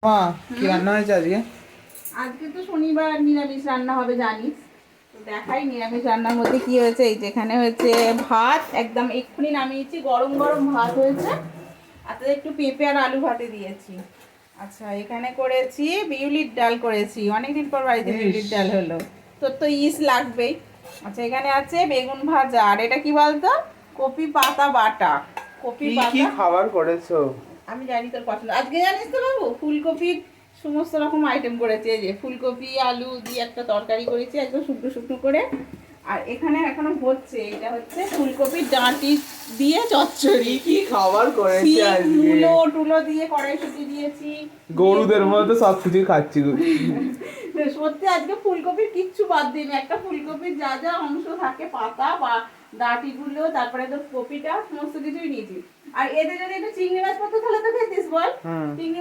মা কি রান্না হয়েছে আজকে? আজকে তো শনিবার, নিরামিষ রান্না হবে জানিস। তো দেখাই নিরামিষ রান্নার মধ্যে কি হয়েছে। এই যেখানে হয়েছে ভাত, একদম এক্ষুনি নামিয়েছি, গরম গরম ভাত হয়েছে। আর তাতে একটু পেঁপে আর আলু ভাতে দিয়েছি। আচ্ছা, এখানে করেছি বিউলির ডাল করেছি, অনেকদিন পর বাড়িতে বিউলির ডাল হলো। তোর তো ইস লাগবেই। আচ্ছা, এখানে আছে বেগুন ভাজা, আর এটা কি বলতো, কপি পাতা বাটা। কপি কি কি পাতা খাবার করেছো? আমি জানি তোর পছন্দ। আজকে জানিস তো বাবু, ফুলকপির সমস্ত রকম আইটেম করেছি। এই যে ফুলকপি আলু দিয়ে একটা তরকারি করেছি একদম শুকনো শুকনো করে। আর এখানে এখনো হচ্ছে, এটা হচ্ছে ফুলকপির ডাঁটি দিয়ে চচ্চড়ি। কি কি খাবার করেছে শিম আজকে? মূলো টুলো দিয়ে কড়াইশুঁটি দিয়েছি। গরুদের মতো সবকিছু খাচ্ছি গো। সত্যি আজকে ফুলকপির কিচ্ছু বাদ দিইনি। একটা ফুলকপির যা যা অংশ থাকে, পাতা বা ডাঁটিগুলো, তারপরে তো কপিটা, সমস্ত কিছুই নিয়েছি। আর এদের যদি একটু চিংড়ি মাছ পড়তো তাহলে তো খেতিস বল। চিংড়ি